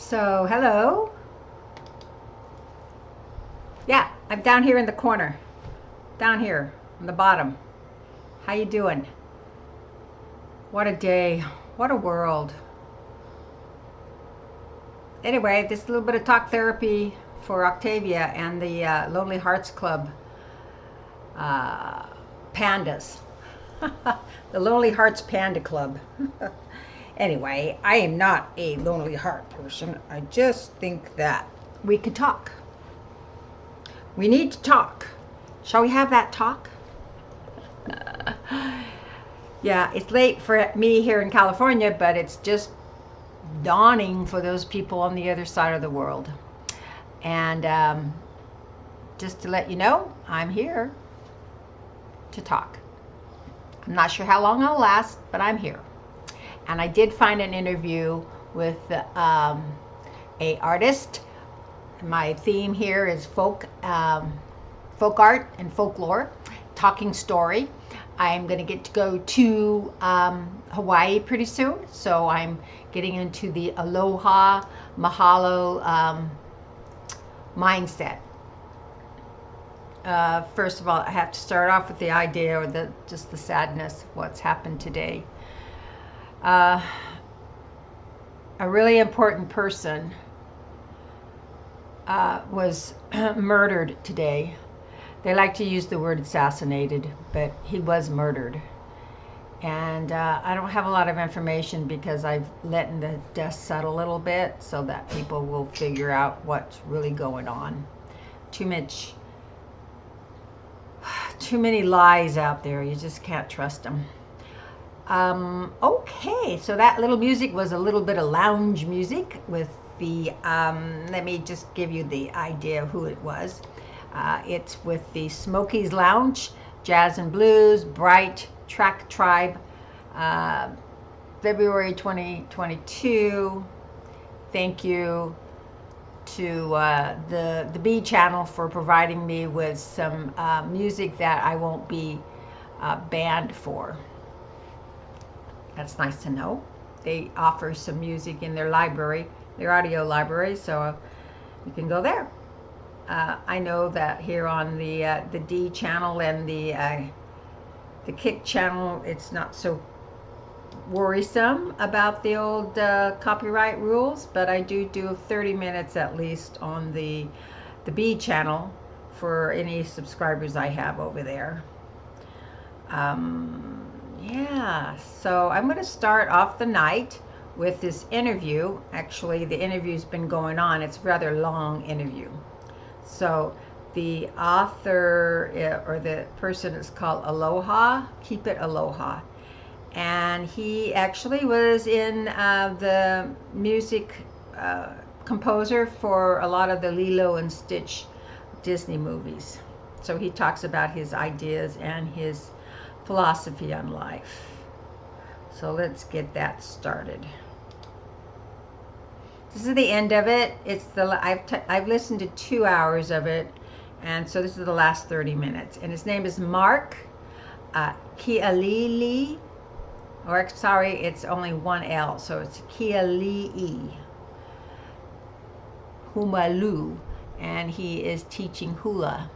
So, hello. Yeah, I'm down here in the corner. Down here on the bottom. How you doing? What a day. What a world. Anyway, this little bit of talk therapy for Octavia and the Lonely Hearts Club Pandas. The Lonely Hearts Panda Club. Anyway, I am not a lonely heart person. I just think that we could talk. We need to talk. Shall we have that talk? Yeah, it's late for me here in California, but it's just dawning for those people on the other side of the world. And just to let you know, I'm here to talk. I'm not sure how long I'll last, but I'm here. And I did find an interview with a artist. My theme here is folk art and folklore, talking story. I'm going to get to go to Hawaii pretty soon, so I'm getting into the aloha, mahalo mindset. First of all, I have to start off with the idea, or just the sadness of what's happened today. A really important person was murdered today. They like to use the word assassinated, but he was murdered. And I don't have a lot of information because I've let the dust settle a little bit so that people will figure out what's really going on. Too many lies out there. You just can't trust them. Okay, so that little music was a little bit of lounge music with the, let me just give you the idea of who it was. It's with the Smokies Lounge, Jazz and Blues, Bright, Track Tribe, February 2022. Thank you to the B channel for providing me with some music that I won't be banned for. That's nice to know. They offer some music in their library, their audio library, so you can go there. I know that here on the D channel and the Kick channel, it's not so worrisome about the old copyright rules, but I do 30 minutes at least on the B channel for any subscribers I have over there. Yeah, so I'm going to start off the night with this interview. Actually, the interview's been going on. It's a rather long interview. So the author or the person is called Aloha, Keep It Aloha. And he actually was in the music composer for a lot of the Lilo and Stitch Disney movies. So he talks about his ideas and his philosophy on life. So let's get that started. This is the end of it. It's I've listened to 2 hours of it, and so this is the last 30 minutes. And his name is Mark Kialili, or sorry, it's only one L, so it's Kialii Humalu, and he is teaching hula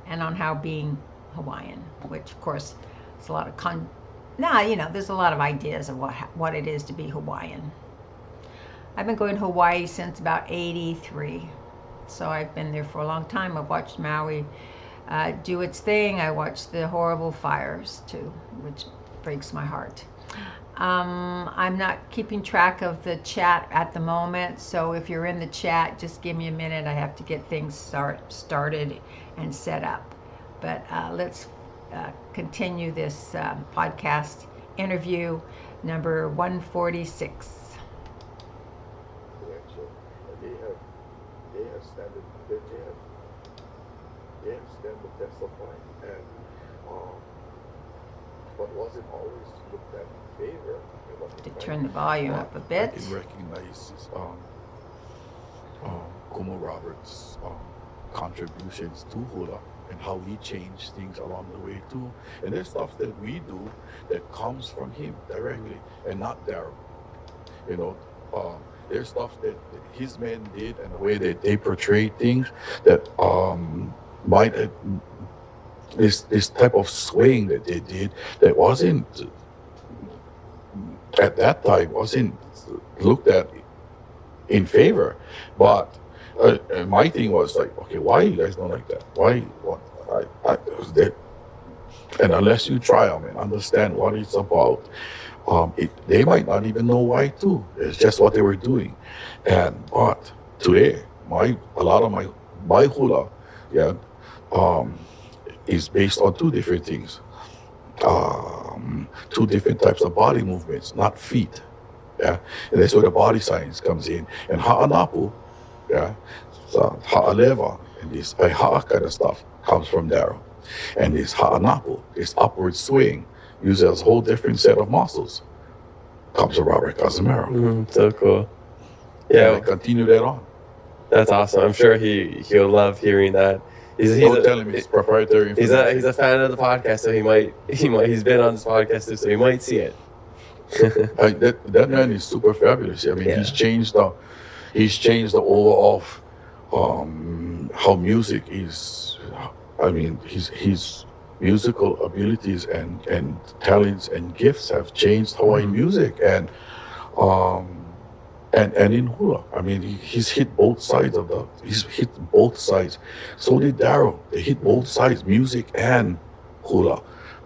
and on how being Hawaiian, which of course is a lot of there's a lot of ideas of what it is to be Hawaiian. I've been going to Hawaii since about '83, so I've been there for a long time. I've watched Maui do its thing. I watched the horrible fires too, which breaks my heart. I'm not keeping track of the chat at the moment, so if you're in the chat, just give me a minute. I have to get things started and set up. But let's continue this podcast interview number 146. They have stand the test of time, and but wasn't always looked at in favor. To turn the volume up a bit. I can recognize Kumo Roberts' contributions to hula and how he changed things along the way too. And there's stuff that we do that comes from him directly and not Daryl. there's stuff that his men did and the way that they portrayed things that might this type of swaying that they did that wasn't at that time wasn't looked at in favor. But my thing was like, okay, why you guys don't like that? Why? What? That, and unless you try them and understand what it's about, they might not even know why too. It's just what they were doing. But today, a lot of my hula, yeah, is based on two different things. Two different types of body movements, not feet. Yeah, and that's where the body science comes in. And ha'anapu, yeah, so ha'aleva, and this ha'a kind of stuff comes from there. And this ha'anapu, this upward swing, uses a whole different set of muscles, comes from Robert Casimiro. So cool. Yeah, and I continue that on. That's awesome. I'm sure he'll love hearing that. Don't tell him it's proprietary information. He's a fan of the podcast, so he's been on this podcast too, so he might see it. That man is super fabulous. I mean, he's changed the overall how music is. I mean, his musical abilities and talents and gifts have changed Hawaiian music and in hula. I mean, he's hit both sides he's hit both sides. So did Darryl. They hit both sides, music and hula.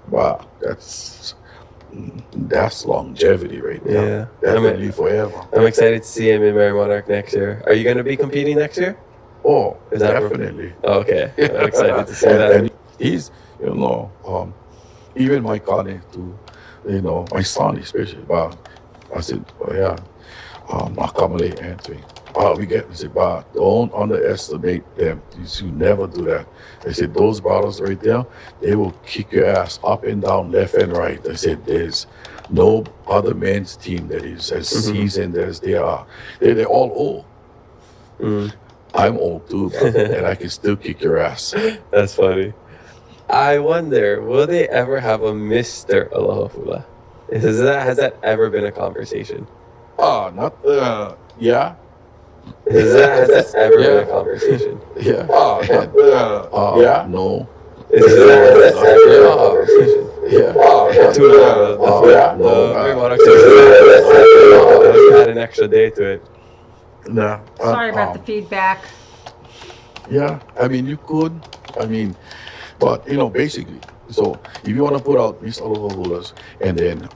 Wow, that's longevity right there. Yeah. Definitely forever. I'm excited to see him in Mary Monarch next year. Are you going to be competing next year? Oh, Is that definitely. Oh, okay. I'm excited to see that. And he's, even my Kane too, my son especially. But I said, oh yeah, Nakamale entering. I said, but don't underestimate them. You should never do that. I said, those brothers right there, they will kick your ass up and down, left and right. I said, there's no other men's team that is as seasoned as they are. They're all old. I'm old too, and I can still kick your ass. That's funny. I wonder, will they ever have a Mr. Aloha Hula? Has that ever been a conversation? Yeah. Has that ever been a conversation? Yeah. No. Has that ever been a conversation? Yeah. Too long. Add an extra day to it. Nah. Sorry about the feedback. Yeah. I mean, you could. I mean, but basically, so if you want to put out these Aloha Hulas and then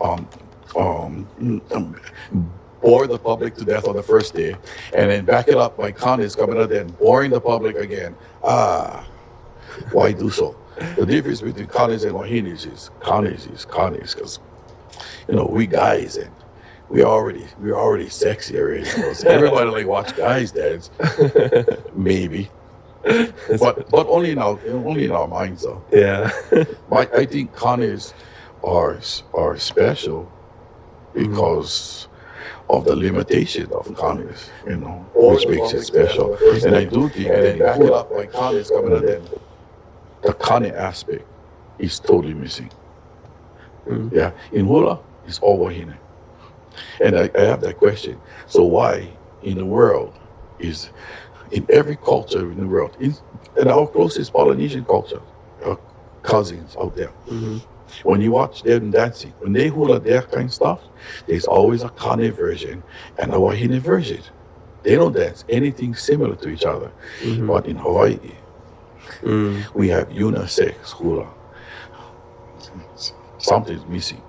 bore the public to death on the first day, and then back it up by Kanes coming out and boring the public again. Why do so? The difference between Kanes and Wahinis is Kanes because we guys and we're already sexy already. So everybody like watch guys dance, maybe, but only in our minds though. Yeah. I think Kanes are special because of the limitation of Kanes, which makes it special. And I do think, and then back it up by Kanes coming out, then the Kane aspect is totally missing. Yeah, in hula, it's all wahine. And I have that question. So why in the world is, in every culture in the world, in our closest Polynesian culture, our cousins out there, when you watch them dancing, when they hula their kind of stuff, there's always a Kane version and a Wahine version. They don't dance anything similar to each other. But in Hawaii, we have unisex hula. Something's missing.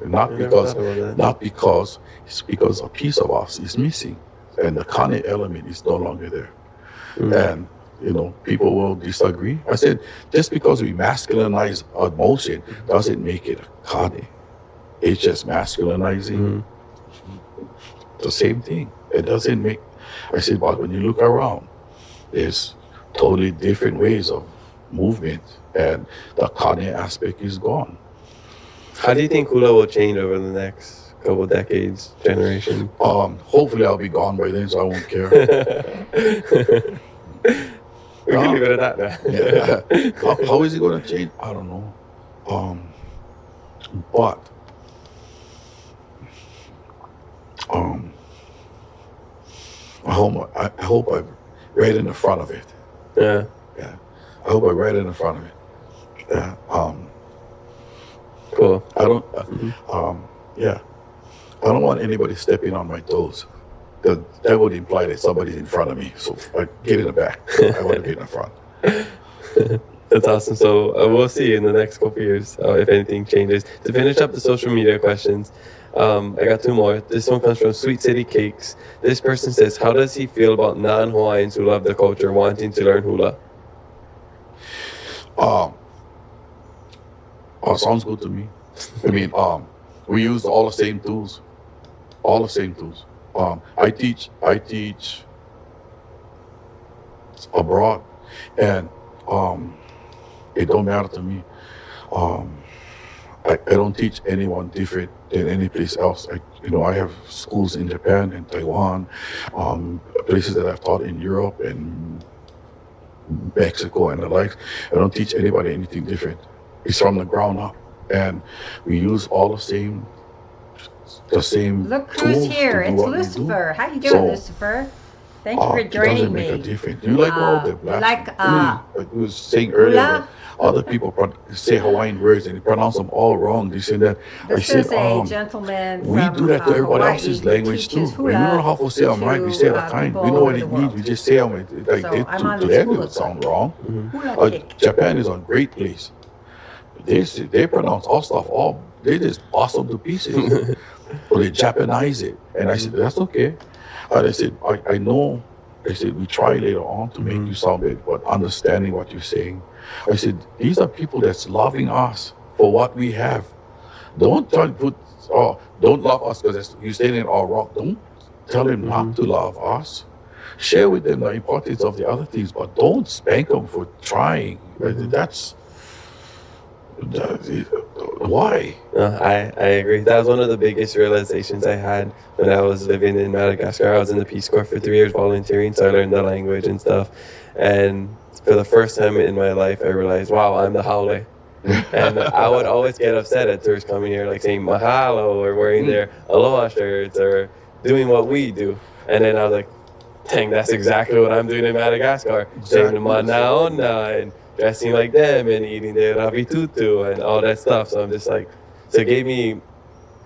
Not because it's because a piece of us is missing, and the Kane element is no longer there. And people will disagree. I said, just because we masculinize emotion doesn't make it a Kane. It's just masculinizing the same thing. It doesn't make. I said, but when you look around, there's totally different ways of movement, and the Kane aspect is gone. How do you think hula will change over the next couple decades, generation? Hopefully I'll be gone by then, so I won't care. We can leave it at that now. Yeah. How is it going to change? I don't know. But I hope I'm right in the front of it. Yeah. Yeah, I hope I'm right in the front of it. Yeah. Cool. I don't. Mm-hmm. Yeah. I don't want anybody stepping on my toes. That would imply that somebody's in front of me. So I get in the back. I want to be in the front. That's awesome. So we'll see in the next couple years if anything changes. To finish up the social media questions, I got two more. This one comes from Sweet City Cakes. This person says, how does he feel about non-Hawaiians who love the culture wanting to learn hula? Sounds good to me. I mean, we use all the same tools. All the same tools. I teach abroad, and it don't matter to me. I don't teach anyone different than any place else. I have schools in Japan and Taiwan, places that I've taught in Europe and Mexico and the likes. I don't teach anybody anything different. It's from the ground up, and we use all the same Look who's tools here. to do It's what we do. Lucifer. How you doing, So, Lucifer? Thank you for It joining doesn't make a me. difference. You like all the You like, like we was saying earlier hula? that other people say Hawaiian words and they pronounce them all wrong. This and that. This is a gentleman we from do that to everybody Hawaii else's who language too. teaches When we don't know hula how to say them right, we say it all the to, time. people We know all what over it the means. world. We just say them like So they, I'm on to this them it hula would sound club. wrong. Hula kick. Japan is a great place. They pronounce all stuff they just bust them to pieces. Or they Japanize it. And I said, that's okay. And I said, I know. I said, we try later on to make you sound better, but understanding what you're saying. I said, these are people that's loving us for what we have. Don't try to don't love us because you're saying it all wrong. Don't tell them not to love us. Share with them the importance of the other things, but don't spank them for trying. That's why. I agree. That was one of the biggest realizations I had when I was living in Madagascar. I was in the Peace Corps for 3 years volunteering, so I learned the language and stuff. And for the first time in my life, I realized, wow, I'm the haole. And I would always get upset at tourists coming here, like saying mahalo or wearing their aloha shirts or doing what we do. And then I was like, dang, that's exactly what I'm doing in Madagascar. Saying manaona and dressing like them and eating their ravitutu and all that stuff. So I'm just like, so it gave me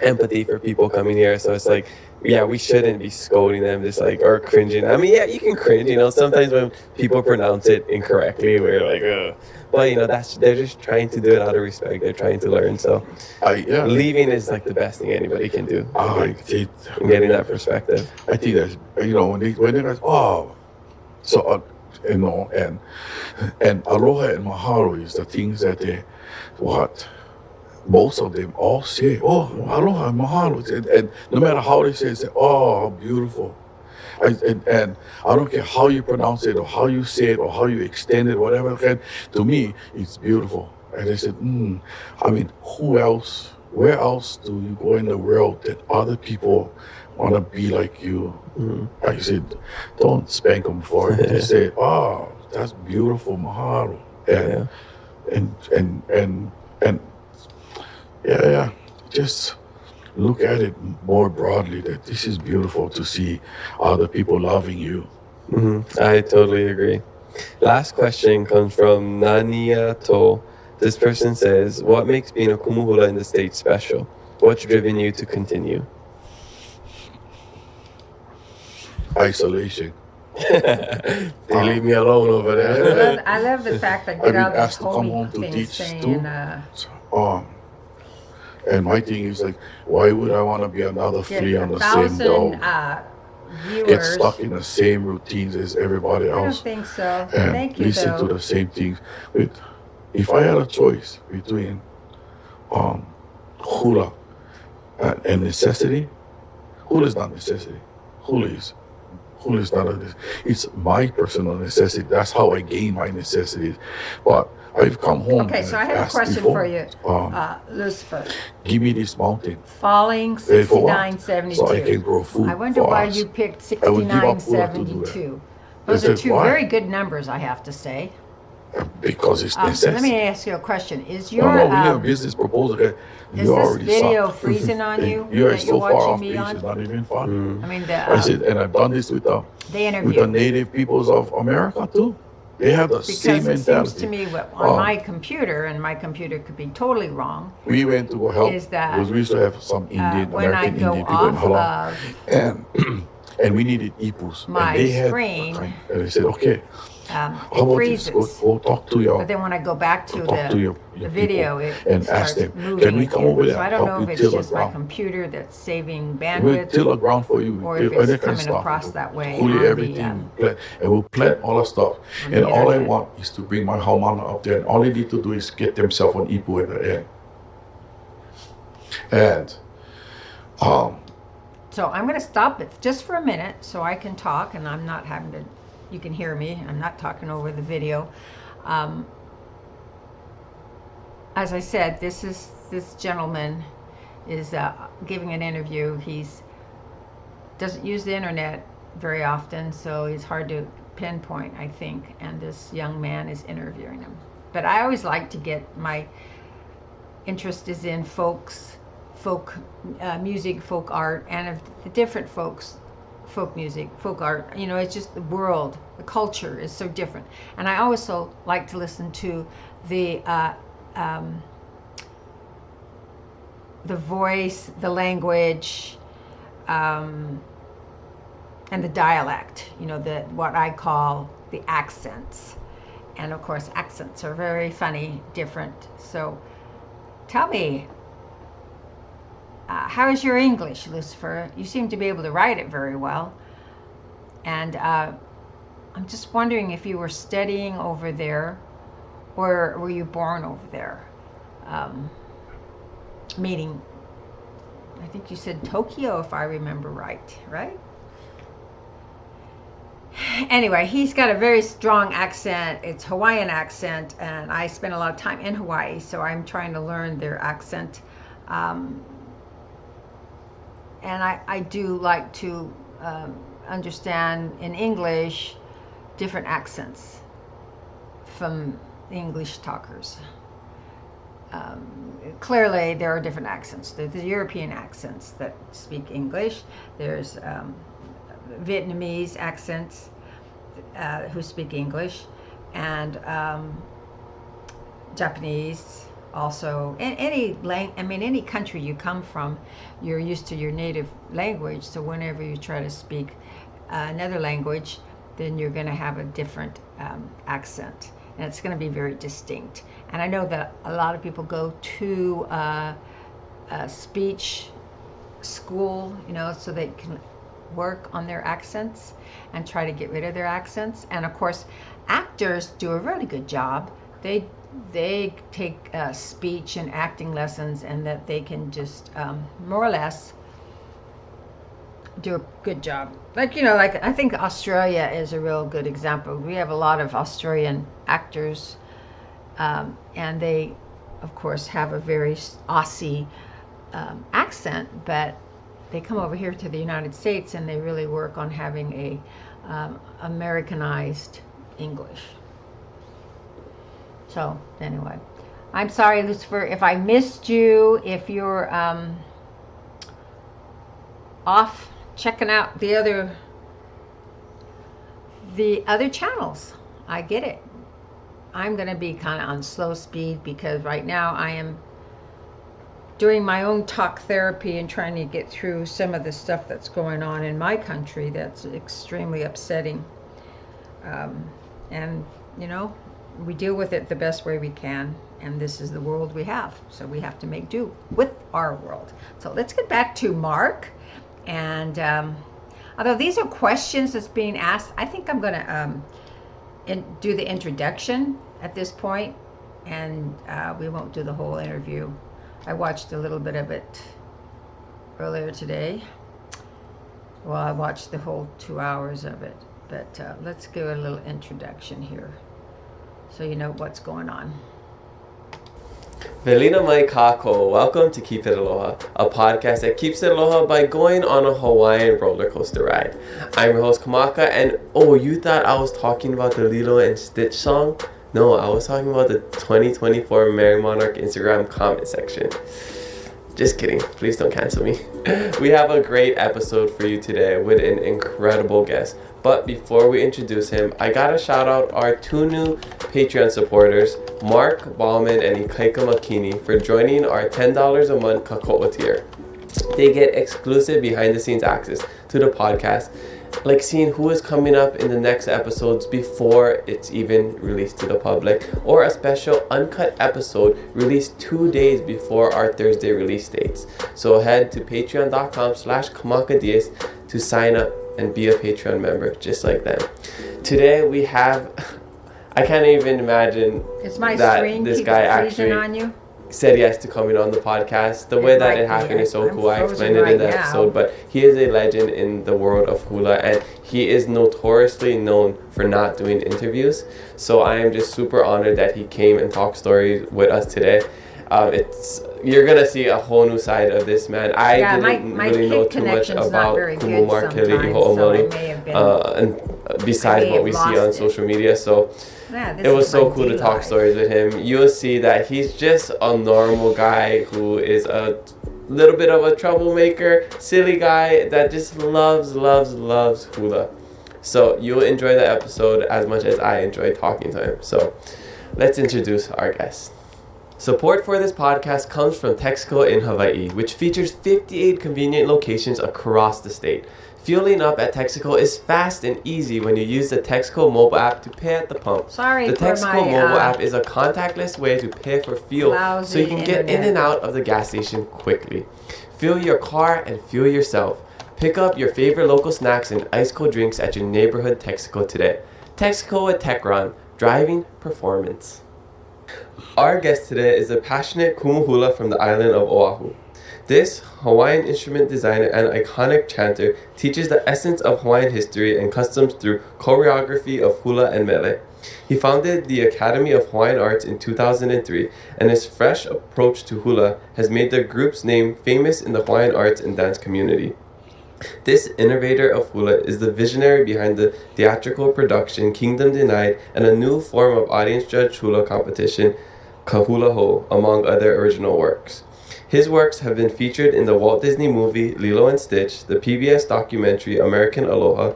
empathy for people coming here. So it's like, yeah, we shouldn't be scolding them just like, or cringing. I mean, yeah, you can cringe, sometimes when people pronounce it incorrectly, we're like, ugh. But, they're just trying to do it out of respect. They're trying to learn. So leaving is like the best thing anybody can do. Getting that perspective. I think that's, when they go, and aloha and mahalo is the things that most of them all say, aloha and mahalo. And no matter how they say how beautiful. And I don't care how you pronounce it or how you say it or how you extend it, whatever. To me, it's beautiful. And I said, where else do you go in the world that other people want to be like you? I said, don't spank them for it. Just say, that's beautiful, mahalo. And just look at it more broadly, that this is beautiful to see other people loving you. I totally agree. Last question comes from Nania To. This person says, what makes being a kumuhula in the States special? What's driven you to continue? Isolation. They leave me alone over there. I love the fact that I've get been out this asked to come holy home to thing teach saying, too. And my thing is like, why would I want to be another flea on the same 1,000 dog? viewers. Get stuck in the same routines as everybody I don't else. think so. And Thank you, listen though. to the same things. If I had a choice between hula and necessity, hula is not necessity. Hula is not it's my personal necessity. That's how I gain my necessities. But I've come home. Okay, so I have a question for you, Lucifer. Give me this mountain. Falling For what? 69.72. So I can grow food. I wonder for why us. you picked I would give up hula to do 69.72. that. Those I are said, two why? very good numbers, I have to say. because it's Let necessary. me ask you a question. Is No, your no, we have a business proposal that is you this already video saw. freezing on you You're that so you're far watching off me base, on? it's not even funny. I mean I said, and I've done this with the the interview. native peoples of America too. They have the same Because it seems to mentality. me on my computer, and my computer could be totally wrong, We went to go help is that because we used to have some Indian, when I American go Indian people in off Halong, of and and we needed ipus, and my they had screen, and they said, okay, it how about this? freezes. Go talk to your But then when I go back to talk to the your video, people it and starts ask them, moving can we come again. over there So I and don't help know you if it's till the just my ground? computer that's saving We'll bandwidth, till the ground for you. or if and it's that kind of coming stuff. across that way Fully on the, everything. And we'll plant all the stuff. on the And all I internet. want is to bring my Haumana up there. And all they need to do is get themselves an Ipu at the end. And So I'm going to stop it just for a minute so I can talk, and I'm not having to, you can hear me. I'm not talking over the video. As I said, this gentleman is giving an interview. He's doesn't use the internet very often, so he's hard to pinpoint, I think. And this young man is interviewing him. But I always like to get my interest is in folk music, folk art, and of the different folk music, folk art. You know, it's just the world, the culture is so different. And I also like to listen to the voice, the language, and the dialect. You know, what I call the accents. And of course, accents are very funny, different. So, tell me, how is your English, Lucifer? You seem to be able to write it very well. And I'm just wondering if you were studying over there, or were you born over there? Meaning, I think you said Tokyo, if I remember right? Anyway, he's got a very strong accent. It's Hawaiian accent, and I spent a lot of time in Hawaii, so I'm trying to learn their accent. And I do like to understand in English different accents from English talkers. Clearly, there are different accents. There's the European accents that speak English. There's Vietnamese accents who speak English, and Japanese also. Any country you come from, you're used to your native language. So whenever you try to speak another language, then you're going to have a different accent, and it's going to be very distinct. And I know that a lot of people go to a speech school, you know, so they can work on their accents and try to get rid of their accents. And of course, actors do a really good job. They take speech and acting lessons, and that they can just more or less do a good job. Like I think Australia is a real good example. We have a lot of Australian actors, and they, of course, have a very Aussie accent, but they come over here to the United States and they really work on having a Americanized English. So anyway, I'm sorry, Lucifer, if I missed you, if you're off checking out the other channels. I get it. I'm going to be kind of on slow speed because right now I am doing my own talk therapy and trying to get through some of the stuff that's going on in my country that's extremely upsetting. And, we deal with it the best way we can. And this is the world we have. So we have to make do with our world. So let's get back to Mark. And although these are questions that's being asked, I think I'm going to do the introduction at this point, and we won't do the whole interview. I watched a little bit of it earlier today. Well, I watched the whole 2 hours of it, but let's give a little introduction here so you know what's going on. Velina mai kako, welcome to Keep It Aloha, a podcast that keeps it aloha by going on a Hawaiian roller coaster ride. I'm your host Kamaka, and you thought I was talking about the Lilo and Stitch song? No, I was talking about the 2024 Mary Monarch Instagram comment section. Just kidding. Please don't cancel me. We have a great episode for you today with an incredible guest. But before we introduce him, I gotta shout out our two new Patreon supporters, Mark Ballman and Ikaika Makini, for joining our $10 a month Kakao tier. They get exclusive behind-the-scenes access to the podcast, like seeing who is coming up in the next episodes before it's even released to the public, or a special uncut episode released 2 days before our Thursday release dates. So head to patreon.com/kamakadias to sign up and be a Patreon member just like them. Today we have, I can't even imagine It's my that screen this keep guy freezing actually on you. said yes to coming on the podcast. The way It that might it be. happened is so I'm cool. I frozen explained it in right the now. episode, but he is a legend in the world of hula, and he is notoriously known for not doing interviews. So I am just super honored that he came and talked stories with us today. You're gonna see a whole new side of this man. I didn't my really know pig too much connection's not about very good Kumu Markeli sometimes, so I may have been. and besides may what have we see lost on it. social media. So Yeah, this it was is so my cool to D talk live. stories with him. You'll see that he's just a normal guy who is a little bit of a troublemaker, silly guy that just loves hula. So you'll enjoy the episode as much as I enjoy talking to him. So let's introduce our guest. Support for this podcast comes from Texaco in Hawaii, which features 58 convenient locations across the state. Fueling up at Texaco is fast and easy when you use the Texaco mobile app to pay at the pump. Sorry The for Texaco my, mobile app is a contactless way to pay for fuel, so lousy you can get in internet. and out of the gas station quickly. Fuel your car and fuel yourself. Pick up your favorite local snacks and ice cold drinks at your neighborhood Texaco today. Texaco at Techron, driving performance. Our guest today is a passionate kumu hula from the island of Oahu. This Hawaiian instrument designer and iconic chanter teaches the essence of Hawaiian history and customs through choreography of hula and mele. He founded the Academy of Hawaiian Arts in 2003, and his fresh approach to hula has made the group's name famous in the Hawaiian arts and dance community. This innovator of hula is the visionary behind the theatrical production Kingdom Denied and a new form of audience-judged hula competition, Kahula Ho, among other original works. His works have been featured in the Walt Disney movie Lilo and Stitch, the PBS documentary American Aloha,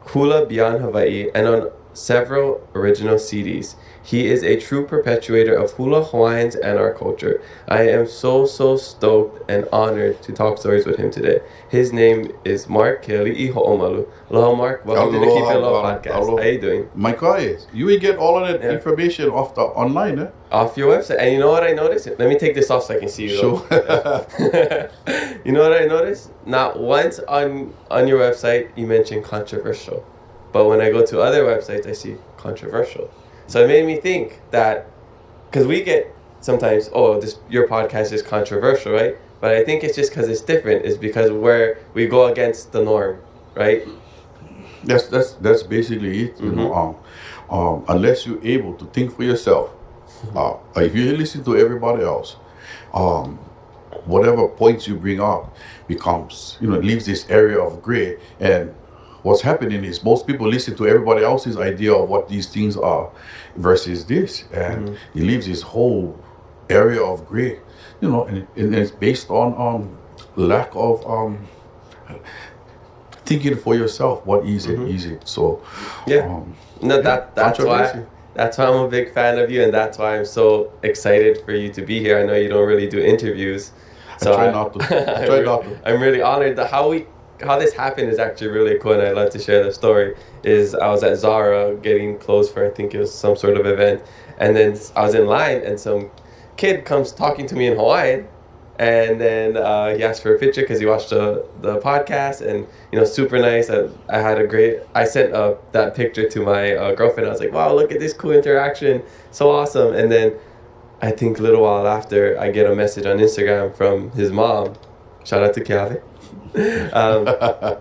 Hula Beyond Hawaii, and on several original CDs. He is a true perpetuator of hula Hawaiians and our culture. I am so stoked and honored to talk stories with him today. His name is Mark Keali'i Ho'omalu. Aloha, Mark. Welcome to the Keep It Low podcast. Aloha. How you doing? My guys, you will get all of that Yeah. information off the online, eh? Off your website. And you know what I noticed? Let me take this off so I can see you. Sure. You know what I noticed? Not once on your website you mentioned controversial. But when I go to other websites, I see controversial. So it made me think that, because we get sometimes, your podcast is controversial, right? But I think it's just because it's different. It's because we go against the norm, right? That's basically it. You know, unless you're able to think for yourself, if you listen to everybody else, whatever points you bring up becomes, leaves this area of gray. And what's happening is most people listen to everybody else's idea of what these things are versus this, and it leaves this whole area of gray, and it's based on lack of thinking for yourself. What is it? Is it so? Yeah. No, that's why I'm a big fan of you, and that's why I'm so excited for you to be here. I know you don't really do interviews, so I try not to. I'm really honored that how this happened is actually really cool, and I'd love to share the story. I was at Zara getting clothes for, I think it was some sort of event, and then I was in line, and some kid comes talking to me in Hawaiian, and then he asked for a picture because he watched the podcast, and super nice. I sent that picture to my girlfriend. I was like, wow, look at this cool interaction, so awesome. And then I think a little while after, I get a message on Instagram from his mom. Shout out to Kiave.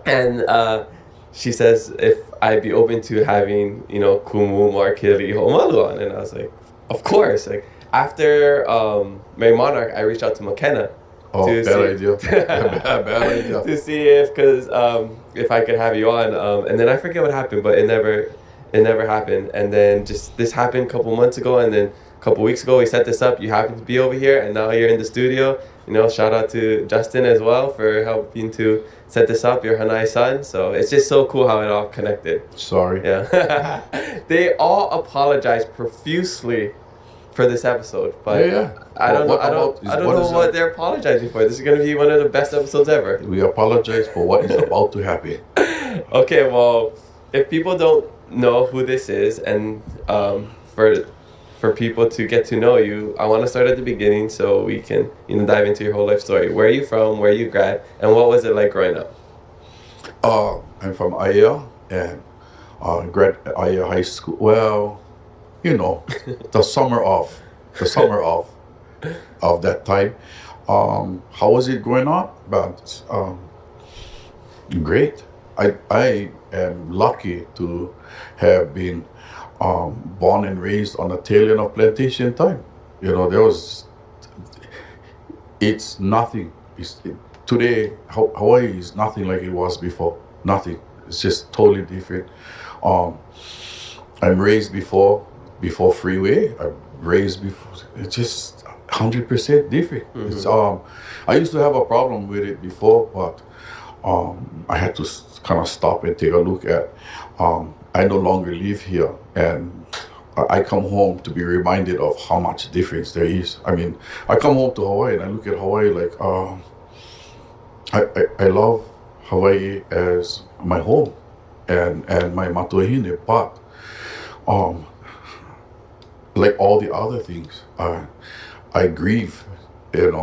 And she says if I'd be open to having, Kumu Markeli Ho'omalu on, and I was like, of course. Like after Mary Monarch, I reached out to McKenna. Bad idea. Bad idea. To see if I could have you on, and then I forget what happened, but it it never happened. And then just this happened a couple months ago, and then a couple weeks ago we set this up. You happen to be over here, and now you're in the studio. You know, shout out to Justin as well for helping to set this up. You're Hanai's son, so it's just so cool how it all connected. Sorry. Yeah. They all apologize profusely for this episode, but Yeah. I don't What know. about- I don't what know is what it? they're apologizing for. This is gonna be one of the best episodes ever. We apologize for what is about to happen. Okay, well, if people don't know who this is, and for people to get to know you, I want to start at the beginning so we can dive into your whole life story. Where are you from? Where you grad? And what was it like growing up? I'm from Aya and grad Aya High School. Well, the summer of that time. How was it growing up? But great. I am lucky to have been born and raised on the tail end of plantation time. It's nothing. Today, Hawaii is nothing like it was before. Nothing. It's just totally different. I'm raised before freeway. I'm raised before. It's just 100% different. Mm-hmm. It's I used to have a problem with it before, but I had to kind of stop and take a look at. I no longer live here, and I come home to be reminded of how much difference there is. I mean, I come home to Hawaii and I look at Hawaii like I love Hawaii as my home and my matuahine, but like all the other things, I grieve, and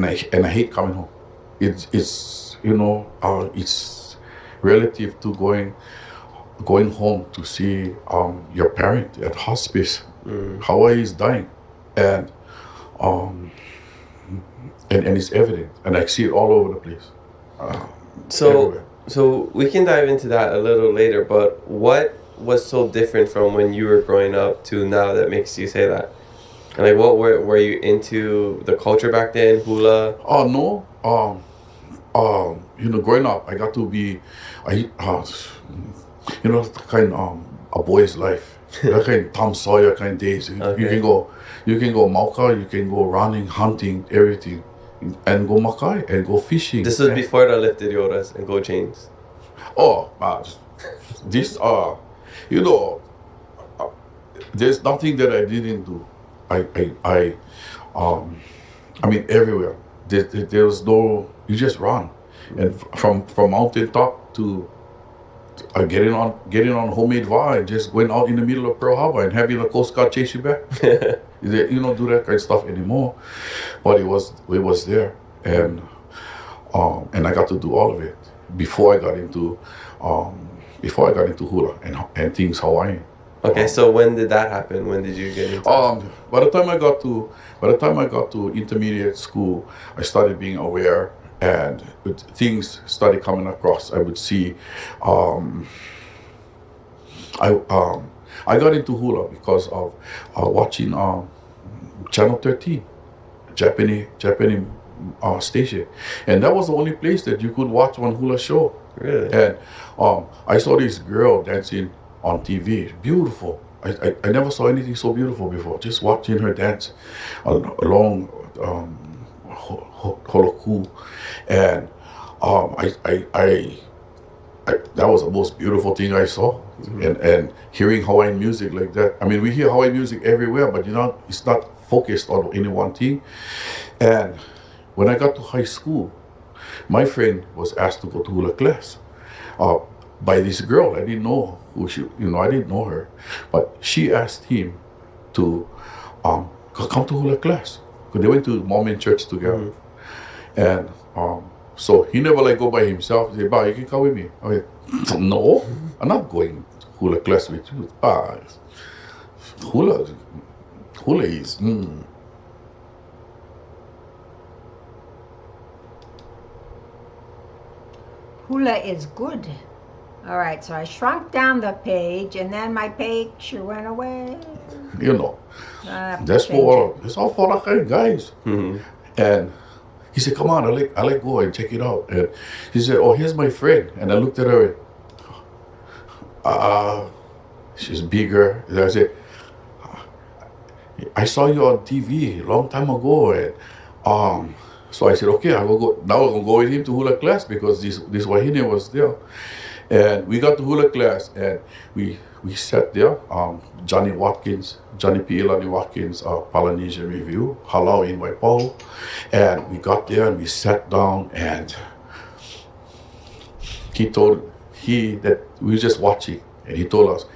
I hate coming home. It's it's relative to going home to see your parent at hospice. Hawaii is dying, and it's evident, and I see it all over the place. Everywhere. So we can dive into that a little later, but what was so different from when you were growing up to now that makes you say that? And like, what were you into the culture back then, hula? Oh no, growing up, I got to be, kind a boy's life, that kind of Tom Sawyer kind of days. Okay. You can go mauka, you can go running, hunting, everything, and go makai and go fishing. This was before the lifted yoras and gold chains. This there's nothing that I didn't do. I mean everywhere. There was no. You just run, and from mountain top to getting on homemade VA and just going out in the middle of Pearl Harbor and having the Coast Guard chase you back. You don't do that kind of stuff anymore, but it was there, and I got to do all of it before I got into hula and things Hawaiian. Okay, so when did that happen? When did you get into it? By the time I got to intermediate school, I started being aware, and things started coming across. I would see. I got into hula because of watching Channel 13, Japanese station, and that was the only place that you could watch one hula show. Really? And I saw this girl dancing on TV, beautiful. I never saw anything so beautiful before. Just watching her dance along holoku, and I that was the most beautiful thing I saw. Mm-hmm. And hearing Hawaiian music like that. I mean, we hear Hawaiian music everywhere, but it's not focused on any one thing. And when I got to high school, my friend was asked to go to hula class by this girl. I didn't know who she, I didn't know her, but she asked him to come to hula class because they went to Mormon church together. Mm-hmm. And so he never go by himself. He said, "Ba, you can come with me." I said, "No, I'm not going to hula class with you. Ba, hula is." Hula is good. All right, so I shrunk down the page, and then my picture went away. That's all for the kind guys. Mm-hmm. And he said, "Come on, I like go and check it out." And he said, "Oh, here's my friend." And I looked at her. she's bigger. And I said, I saw you on TV a long time ago, and so I said, okay, I will go. Now I'm gonna go with him to hula class because this Wahine was there, and we got to hula class, and we sat there. Johnny P. Ilani Watkins, Polynesian Review, Halau in Waipahu, and we got there and we sat down, and that we were just watching, and he told us,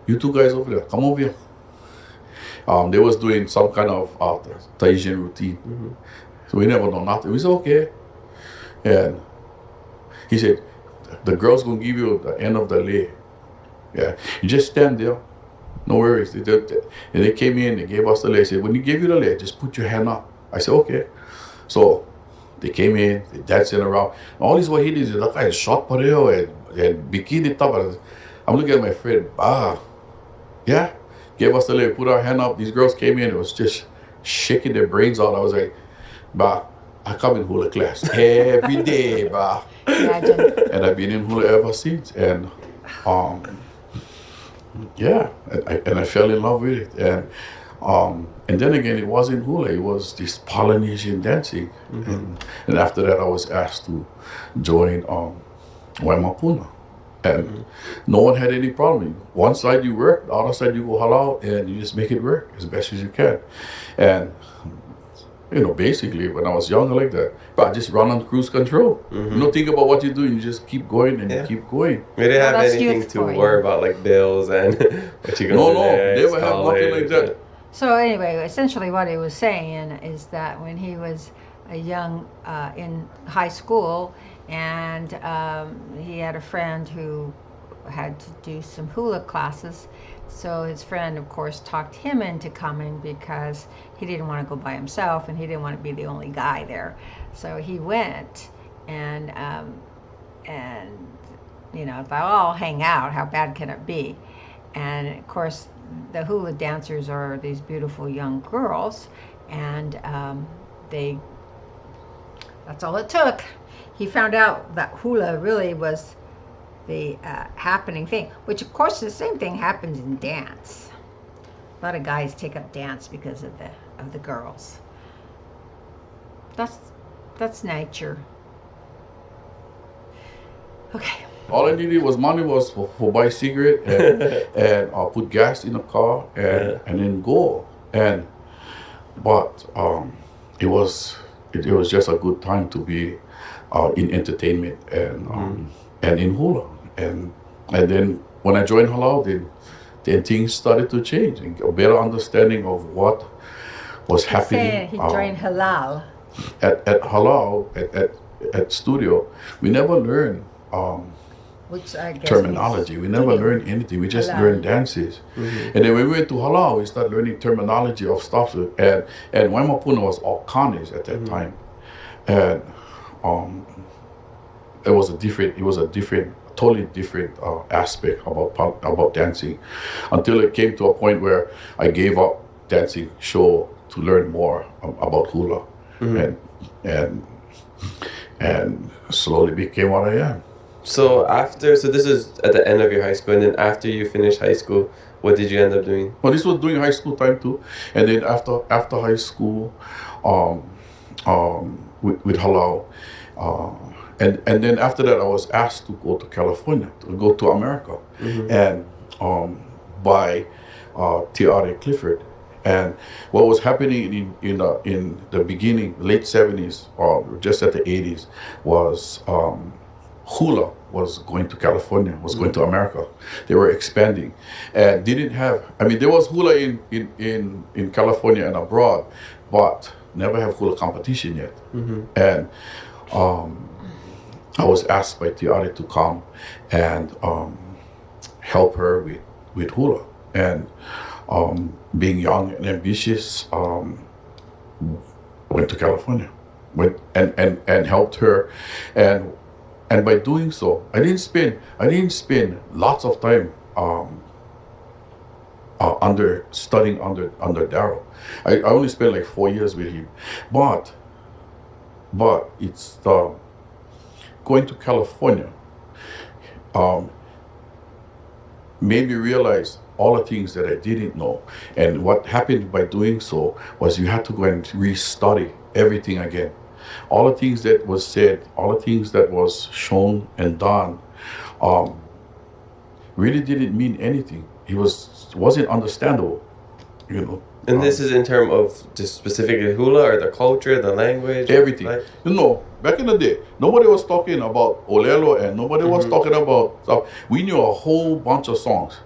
you two guys over there, come over here. They was doing some kind of Tahitian routine. Mm-hmm. So we never know nothing. We said, okay. And he said, the girl's gonna give you the end of the lei. Yeah, you just stand there, no worries. And they came in, they gave us the lei. They said, when he gave you the lei, just put your hand up. I said, okay. So they came in, they dancing around. All these Wahinis, that guy is short pareo and bikini top. I'm looking at my friend, yeah, gave us the lei, put our hand up. These girls came in, it was just shaking their brains out. I was like, I come in hula class every day, Imagine. and I've been in hula ever since. And yeah, and I fell in love with it. And then again, it wasn't hula; it was this Polynesian dancing. Mm-hmm. And after that, I was asked to join Waimapuna. And no one had any problem. One side you work, the other side you go halau, and you just make it work as best as you can. And basically, when I was younger like that, I just run on cruise control. Mm-hmm. You don't think about what you're doing, you just keep going and you keep going. We didn't have anything to worry about, like bills and what you're going to do. Never had nothing like that. So anyway, essentially what he was saying is that when he was a young, in high school, and he had a friend who had to do some hula classes. So his friend, of course, talked him into coming because he didn't want to go by himself and he didn't want to be the only guy there. So he went and thought, I'll hang out. How bad can it be? And of course, the hula dancers are these beautiful young girls, and that's all it took. He found out that hula really was the happening thing, which of course the same thing happens in dance. A lot of guys take up dance because of the girls. That's nature. Okay. All I needed was money for buy cigarette and put gas in the car and then go. But it was just a good time to be in entertainment and in hula. And then when I joined Halau, then things started to change and a better understanding of what was happening. He joined Halal. At Halau, at studio, we never learned which I guess terminology. We never learned anything. We just learned dances. Mm-hmm. And then when we went to Halau, we started learning terminology of stuff. And Waimapuna was all Kanes at that time. And it was a totally different aspect about dancing, until it came to a point where I gave up dancing show to learn more about hula, and slowly became what I am. So this is at the end of your high school, and then after you finished high school, what did you end up doing? Well, this was during high school time too, and then after high school, with Halau. And then after that, I was asked to go to California, to go to America, and by T.R.A. Clifford. And what was happening in the beginning, late 70s, or just at the 80s, was hula was going to California, was going to America. They were expanding, and didn't have. There was hula in California and abroad, but never have hula competition yet. And I was asked by Tiare to come and help her with hula. And being young and ambitious, went to California, and helped her. And by doing so, I didn't spend lots of time studying under Darryl. I only spent like 4 years with him, but it's going to California. made me realize all the things that I didn't know. And what happened by doing so was you had to go and restudy everything again. All the things that was said, all the things that was shown and done, really didn't mean anything. It wasn't understandable, you know. And this is in terms of just specifically hula or the culture, the language? Everything. Like, You know, back in the day, nobody was talking about Olelo and nobody was talking about stuff. We knew a whole bunch of songs.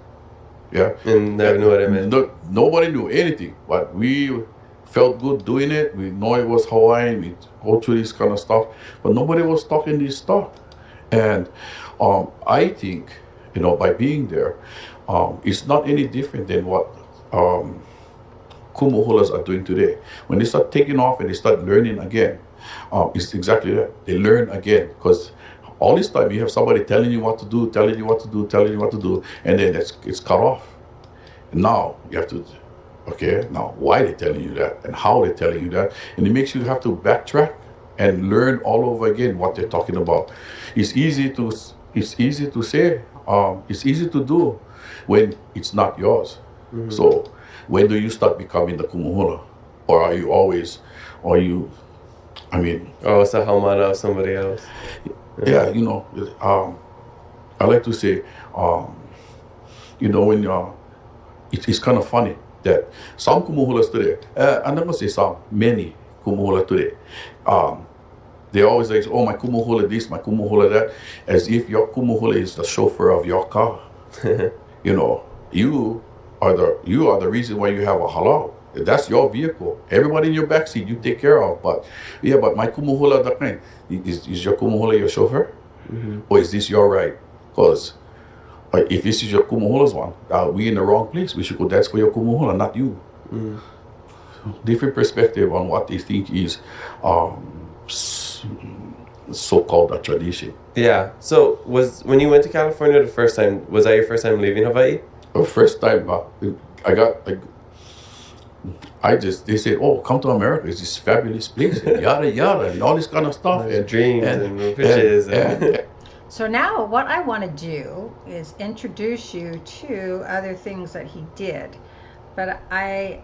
Yeah. and never knew what it meant. Nobody knew anything, but we felt good doing it. We know it was Hawaiian. We go through this kind of stuff, but nobody was talking this stuff. And I think, you know, by being there, it's not any different than what kumuhulas are doing today. When they start taking off and they start learning again, it's exactly that. They learn again because all this time you have somebody telling you what to do, telling you what to do, telling you what to do, and then it's cut off. And now you have to, okay, now why they're telling you that and how they're telling you that, and it makes you have to backtrack and learn all over again what they're talking about. It's easy to say, it's easy to do when it's not yours. So when do you start becoming the kumuhula? Or are you always, I mean, Oh, it's a haumana of somebody else. yeah, you know, I like to say, you know, when it's kind of funny that some kumuhulas today, I'm not gonna say some, many kumuhula today, they always like, oh, my kumuhula this, my kumuhula that, as if your kumuhula is the chauffeur of your car. You know, you are the reason why you have a halal. That's your vehicle. Everybody in your backseat you take care of. But yeah, but my kumuhula that kind, is your kumuhula your chauffeur? Or is this your ride? Because if this is your kumuhula's one, we in the wrong place. We should go dance for your kumuhula, not you. Different perspective on what they think is so-called a tradition. Yeah. So when you went to California the first time, was that your first time leaving Hawaii? The first time they said, oh, come to America, it's this fabulous place, and yada yada, and all this kind of stuff. And dreams and pitches. So now what I want to do is introduce you to other things that he did. But I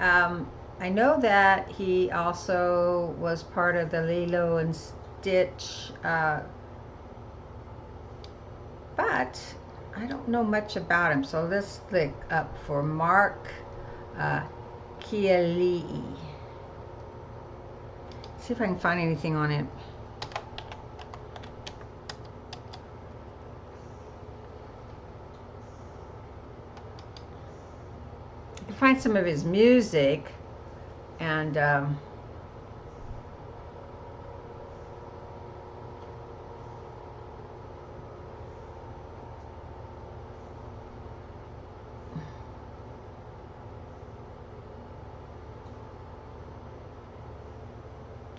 know that he also was part of the Lilo and Stitch, but I don't know much about him. So let's click up for Mark Kiali'i. See if I can find anything on it. You can find some of his music and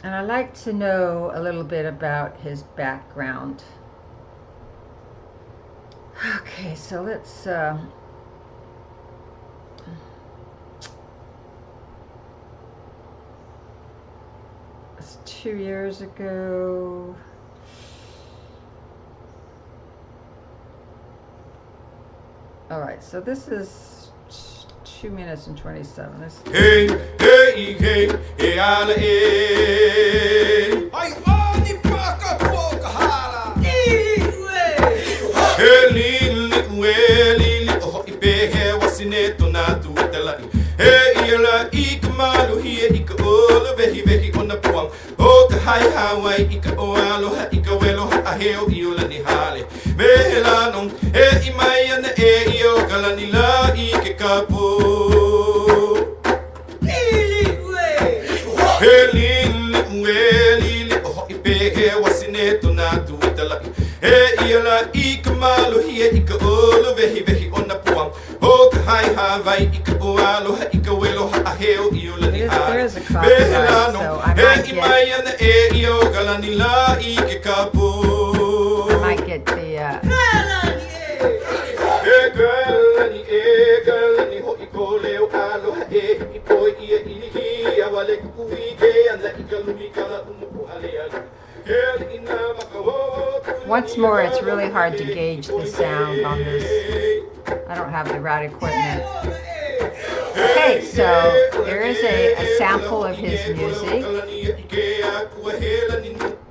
I'd like to know a little bit about his background. Okay, so let's it's 2 years ago. All right, so this is 2 minutes and 27. Let's Hey, hey, hey, hey, ala, eh. Ai, mani, paka, poka, hala. Hey, lili, lili, oh, ipehe, wasineto, natu, italai. Hey, ila, ikamalu, hia, ika, ola, vehi, vehi, ona, puang. Oka, hai, Hawaii, ika, oaloha, ika, weloha, aheo, iola, ni hale. Vehela, nong, e, imaya, na, e, io, galanila, ike, kapo. Ila ikamalu hia ika olo vehi vehi ona puang Hoka hai Hawaii ika oalo ha ika welo ha aheo iola ni there is a copyright, so I might get the once more, it's really hard to gauge the sound on this I don't have the right equipment. Okay, so there is a sample of his music.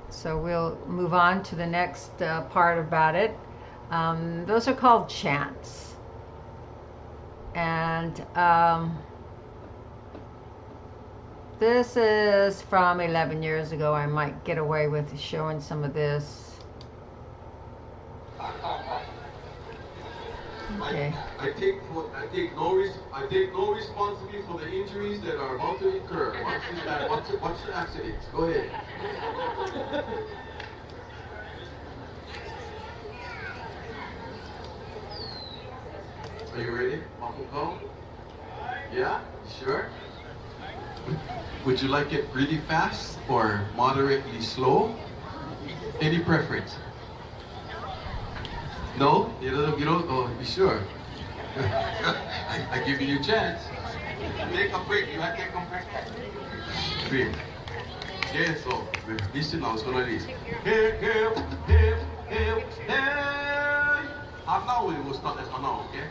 So we'll move on to the next part about it. Those are called chants. And this is from 11 years ago. I might get away with showing some of this. Okay. I take no responsibility for the injuries that are about to occur. Watch the accidents. Go ahead. Are you ready? Go? Yeah? Sure? Would you like it really fast or moderately slow? Any preference? No? You don't? Oh, you sure? I give you a chance. Take a break. You can't come back. Break. Okay, so listen now. It's gonna listen. Here. Half an hour. We'll start at 1 hour. Okay.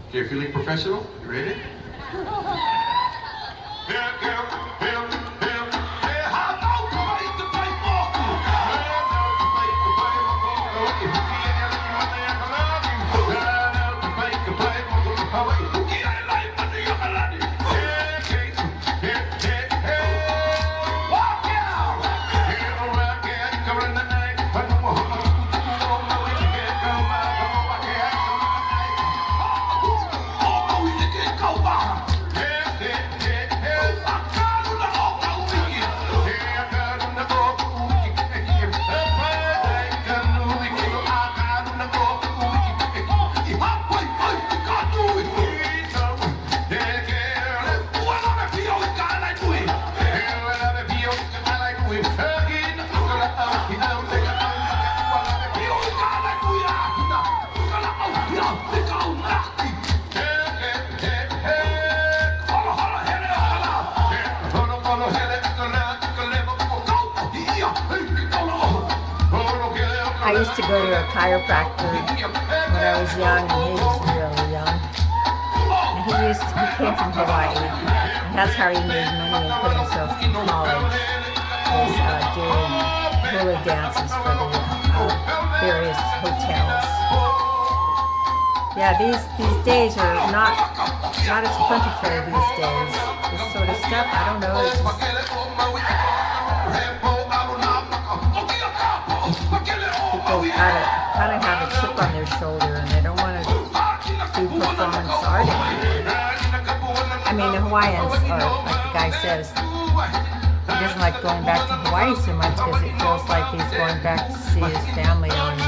Okay. Feeling professional? You ready? I used to go to a chiropractor when I was young, and he was really young. And he came from Hawaii, and that's how he made money and put himself through college, was doing hula dances for the various hotels. Yeah, these days are not as plentiful these days. This sort of stuff, I don't know. It's just, people kind of have a chip on their shoulder, and they don't want to do performance art anymore. I mean, the Hawaiians, or like the guy says, he doesn't like going back to Hawaii so much because it feels like he's going back to see his family on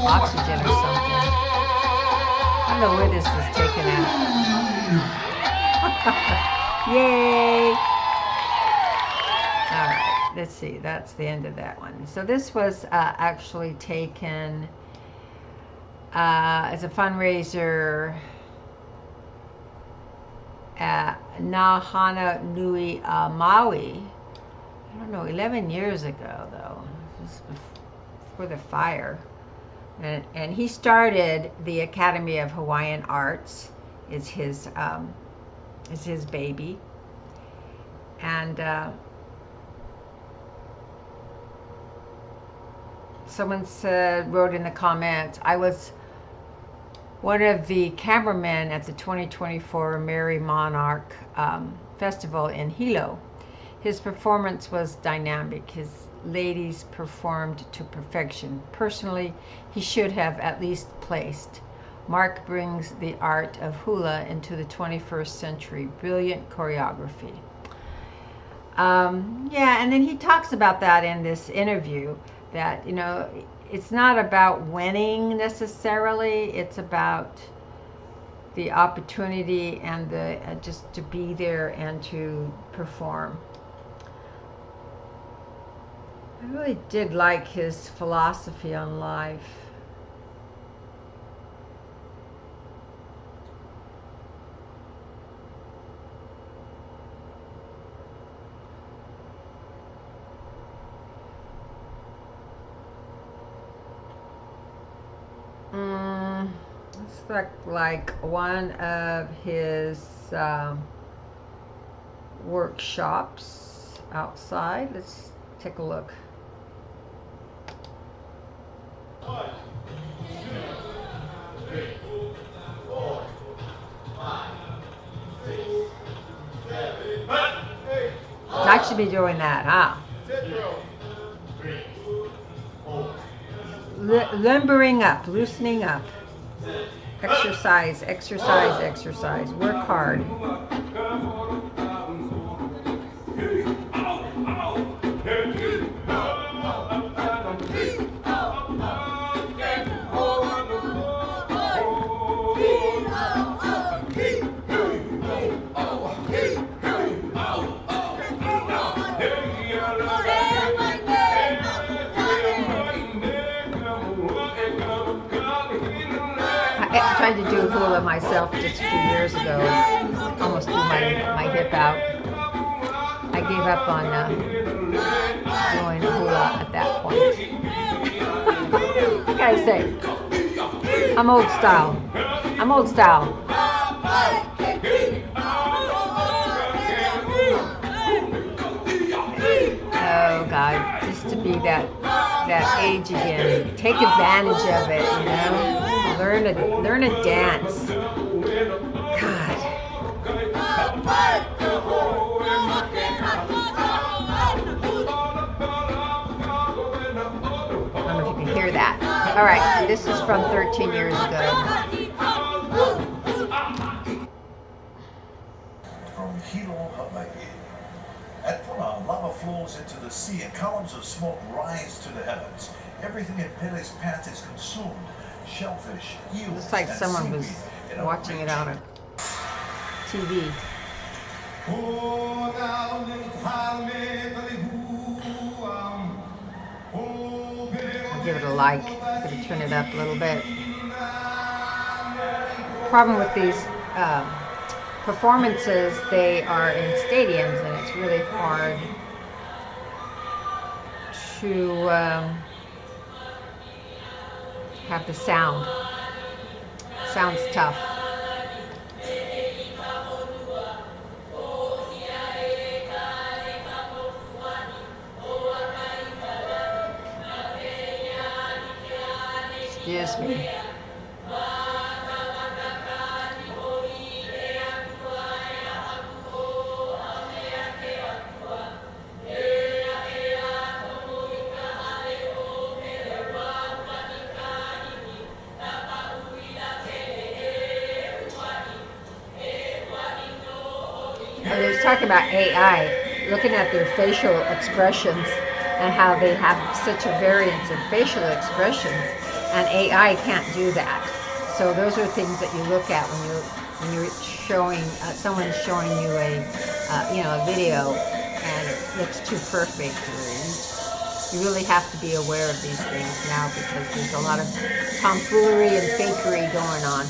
oxygen or something. I don't know where this is taken at. Yay! All right, let's see. That's the end of that one. So this was actually taken as a fundraiser at Nahana Nui, Maui. I don't know, 11 years ago though. This was before the fire. And he started the Academy of Hawaiian Arts. Is his baby. And someone wrote in the comments, I was one of the cameramen at the 2024 Merry Monarch Festival in Hilo. His performance was dynamic. His ladies performed to perfection. Personally, he should have at least placed. Mark brings the art of hula into the 21st century. Brilliant choreography. Yeah, and then he talks about that in this interview, that, you know, it's not about winning necessarily. It's about the opportunity and the just to be there and to perform. I really did like his philosophy on life. Looks like one of his workshops outside. Let's take a look. I should be doing that, huh? Limbering up, loosening up. Exercise, exercise, exercise. Work hard. I tried to do hula myself just a few years ago. Almost threw my hip out. I gave up on doing hula at that point. What can I say? I'm old style. I'm old style. Oh God, just to be that age again. Take advantage of it, you know. Learn a dance. God. I don't know if you can hear that. All right, this is from 13 years ago. From Hilo, Hawaii. At Puna, lava flows into the sea and columns of smoke rise to the heavens. Everything in Pele's path is consumed. Shellfish, eels, Looks like someone was watching it on a TV. I'll give it a like. Gonna turn it up a little bit. Problem with these performances, they are in stadiums, and it's really hard to have the sound. Sounds tough. Excuse me. They was talking about AI, looking at their facial expressions and how they have such a variance of facial expressions, and AI can't do that. So those are things that you look at when you're showing someone's showing you a video and it looks too perfect. You really have to be aware of these things now because there's a lot of tomfoolery and fakery going on.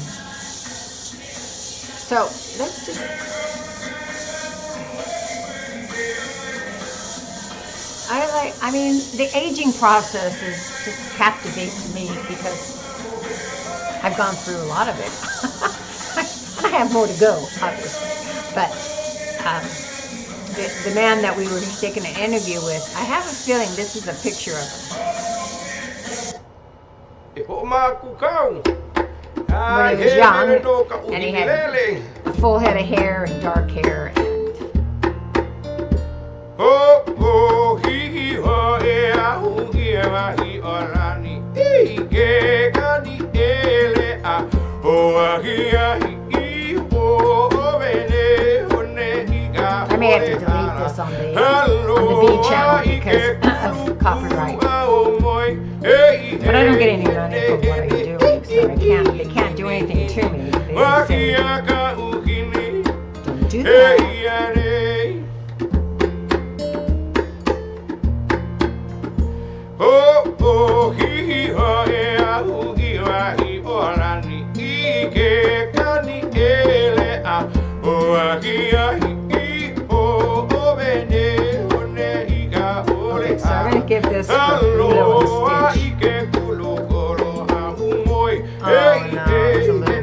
So let's just. I mean, the aging process is just captivates me because I've gone through a lot of it. I have more to go, obviously. But the man that we were taking an interview with, I have a feeling this is a picture of him. When he was young, and he had a full head of hair and dark hair. I may have to delete this on the B channel because of copyright. But I don't get any money for what I'm doing, so they can't do anything to me. They say, don't do that. Okay, so I'm going to give this a Lilo and Stitch. Oh no, it's a little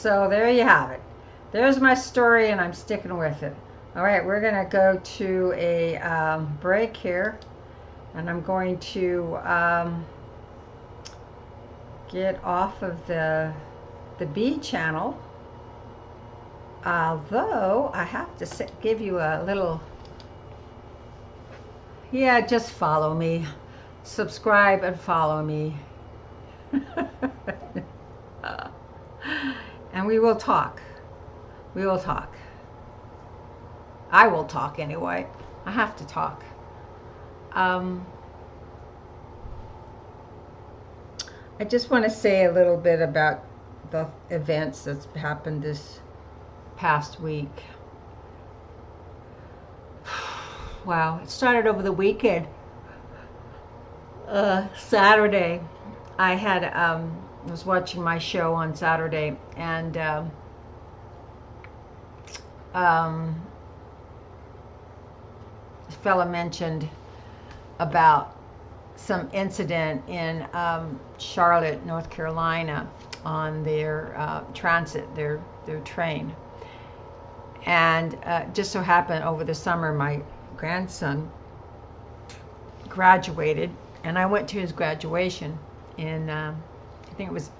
So there you have it. There's my story, and I'm sticking with it. All right, we're going to go to a break here, and I'm going to get off of the B channel. Although I have to give you a little, yeah, just follow me. Subscribe and follow me. And we will talk. We will talk. I will talk anyway. I have to talk. I just want to say a little bit about the events that's happened this past week. Wow, it started over the weekend. Saturday, I had was watching my show on Saturday, and this fella mentioned about some incident in Charlotte, North Carolina, on their transit, their train. And just so happened over the summer, my grandson graduated, and I went to his graduation in, I think it was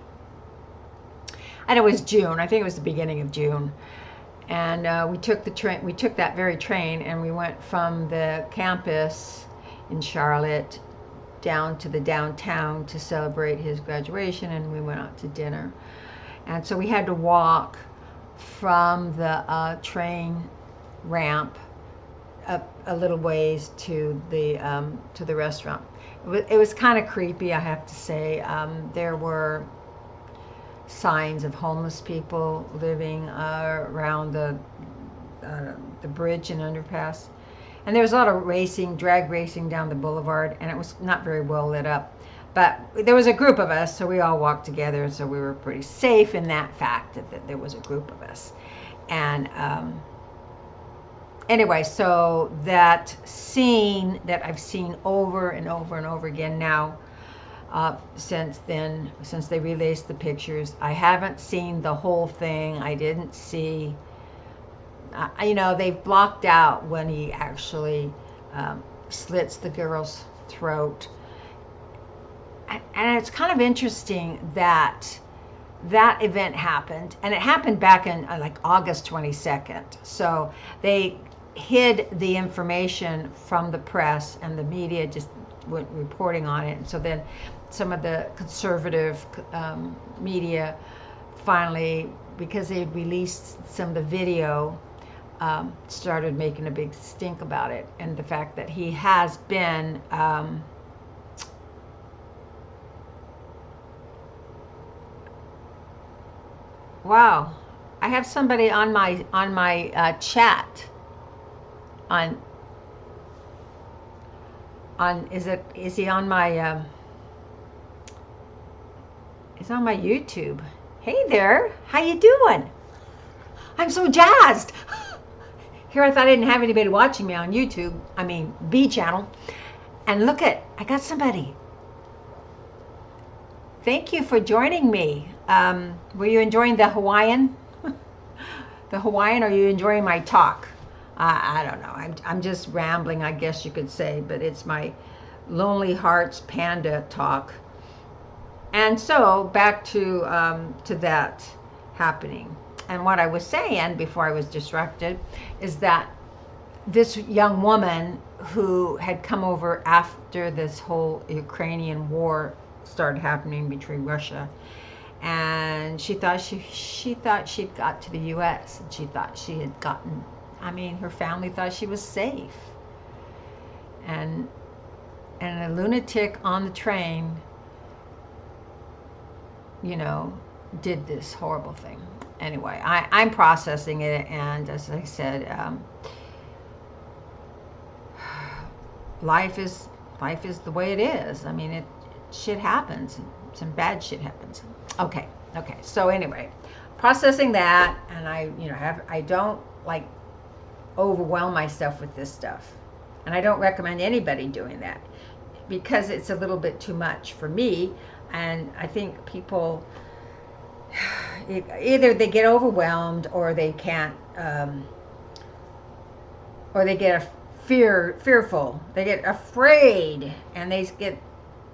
June. I think it was the beginning of June. And we took the train. We took that very train, and we went from the campus in Charlotte down to the downtown to celebrate his graduation, and we went out to dinner. And so we had to walk from the train ramp up a little ways to the restaurant. It was kind of creepy, I have to say. There were signs of homeless people living around the bridge and underpass, and there was a lot of drag racing down the boulevard, and it was not very well lit up. But there was a group of us, so we all walked together, so we were pretty safe in that fact that there was a group of us. And anyway, so that scene that I've seen over and over and over again now, since they released the pictures. I haven't seen the whole thing. I didn't see, they've blocked out when he actually slits the girl's throat. And it's kind of interesting that event happened, and it happened back in like August 22nd. So they hid the information from the press, and the media just went reporting on it. And so then some of the conservative media finally, because they released some of the video, started making a big stink about it, and the fact that he has been wow, I have somebody on my chat on is he on my it's on my YouTube. Hey there, how you doing? I'm so jazzed. Here I thought I didn't have anybody watching me on YouTube, I mean B channel, and look I got somebody. Thank you for joining me. Were you enjoying the Hawaiian? The Hawaiian, or are you enjoying my talk? I don't know. I'm just rambling, I guess you could say, but it's my Lonely Hearts Panda talk. And so back to that happening. And what I was saying before I was distracted is that this young woman who had come over after this whole Ukrainian war started happening between Russia, and she thought she'd got to the U.S. and she thought she had gotten, her family thought she was safe, and a lunatic on the train, did this horrible thing. Anyway, I'm processing it, and as I said, life is the way it is. Shit happens. Some bad shit happens. Okay. So anyway, processing that, and I don't like overwhelm myself with this stuff, and I don't recommend anybody doing that because it's a little bit too much for me, and I think people either they get overwhelmed or they can't, or they get fearful. They get afraid, and they get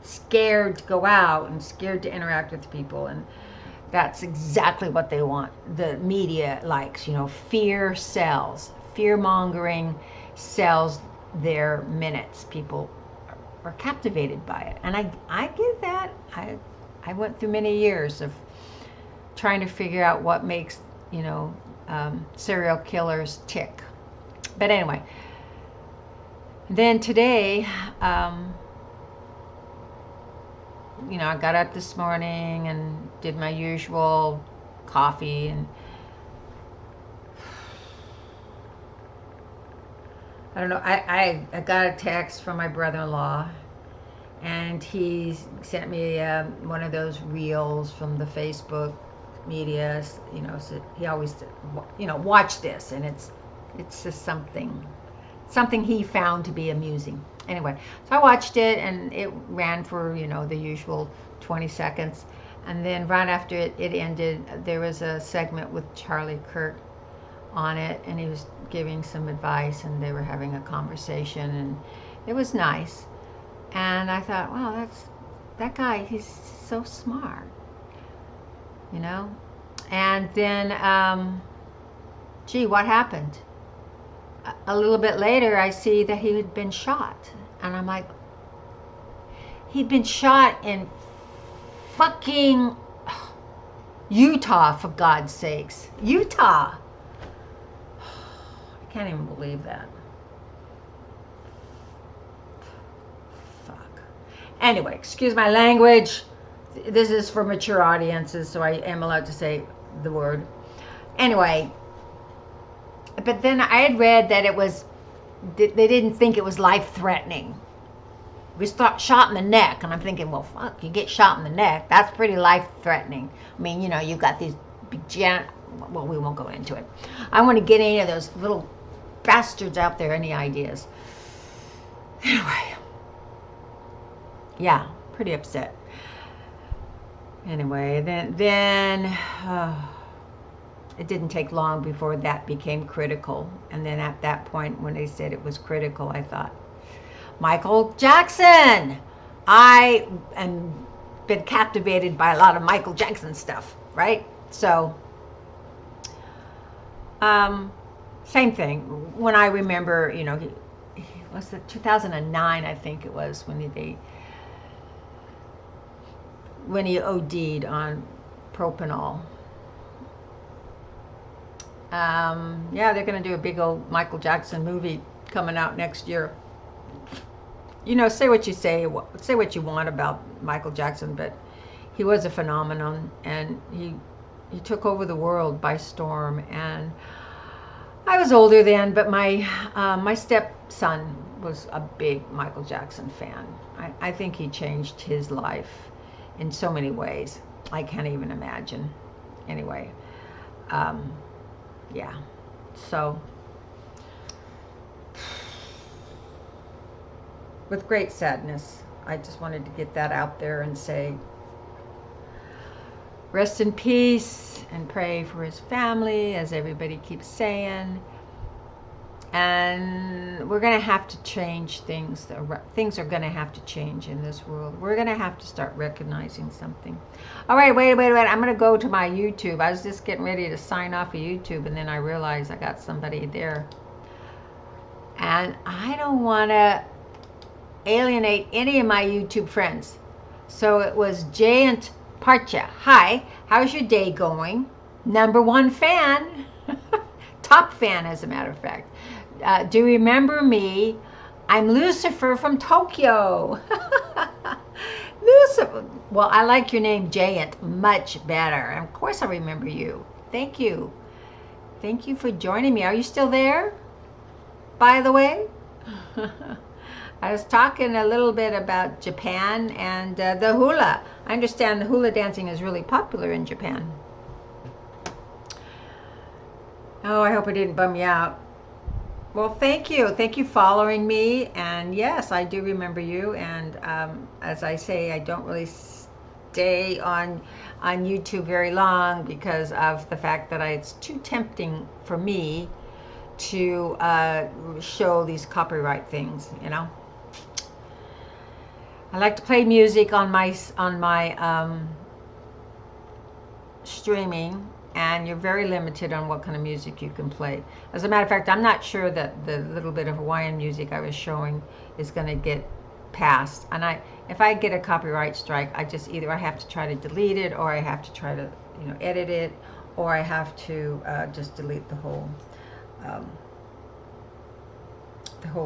scared to go out and scared to interact with people, and that's exactly what they want. The media likes, fear sells. Fear mongering sells their minutes. People are captivated by it, and I get that. I went through many years of trying to figure out what makes serial killers tick. But anyway, then today, I got up this morning and did my usual coffee, and I don't know, I got a text from my brother-in-law, and he sent me one of those reels from the Facebook media, so he always, watch this, and it's just something he found to be amusing. Anyway, so I watched it, and it ran for, the usual 20 seconds. And then right after it ended, there was a segment with Charlie Kirk on it, and he was giving some advice, and they were having a conversation, and it was nice. And I thought, wow, that guy, he's so smart, And then, gee, what happened? A little bit later, I see that he had been shot. And I'm like, he'd been shot in fucking Utah, for God's sakes. Utah. I can't even believe that. Fuck. Anyway, excuse my language. This is for mature audiences, so I am allowed to say the word. Anyway, but then I had read that they didn't think it was life-threatening. He was shot in the neck, and I'm thinking, well, fuck, you get shot in the neck, that's pretty life-threatening. I mean, you've got these big well, we won't go into it. I want to get any of those little bastards out there any ideas. Anyway, yeah, pretty upset. Anyway, then it didn't take long before that became critical. And then at that point, when they said it was critical, I thought, Michael Jackson! I am been captivated by a lot of Michael Jackson stuff, right? So, same thing. When I remember, he was it 2009, I think it was, when he OD'd on propanol. Yeah, they're going to do a big old Michael Jackson movie coming out next year. Say what you want about Michael Jackson, but he was a phenomenon, and he took over the world by storm. And I was older then, but my stepson was a big Michael Jackson fan. I think he changed his life in so many ways. I can't even imagine. Anyway, yeah. So, with great sadness, I just wanted to get that out there and say, rest in peace, and pray for his family, as everybody keeps saying. And we're going to have to change things. Things are going to have to change in this world. We're going to have to start recognizing something. All right, wait. I'm going to go to my YouTube. I was just getting ready to sign off of YouTube, and then I realized I got somebody there. And I don't want to alienate any of my YouTube friends. So it was Jayant Parcha. Hi, how's your day going? #1 fan. Top fan, as a matter of fact. Do you remember me? I'm Lucifer from Tokyo. Lucifer. Well, I like your name, Jayant, much better. And of course I remember you. Thank you. Thank you for joining me. Are you still there, by the way? I was talking a little bit about Japan and the hula. I understand the hula dancing is really popular in Japan. Oh, I hope I didn't bum you out. Well, thank you. Thank you for following me. And yes, I do remember you. And as I say, I don't really stay on YouTube very long because of the fact that it's too tempting for me to show these copyright things, you know. I like to play music on my streaming, and you're very limited on what kind of music you can play. As a matter of fact, I'm not sure that the little bit of Hawaiian music I was showing is going to get passed. And if I get a copyright strike, I have to try to delete it, or I have to try to, you know, edit it, or I have to just delete the whole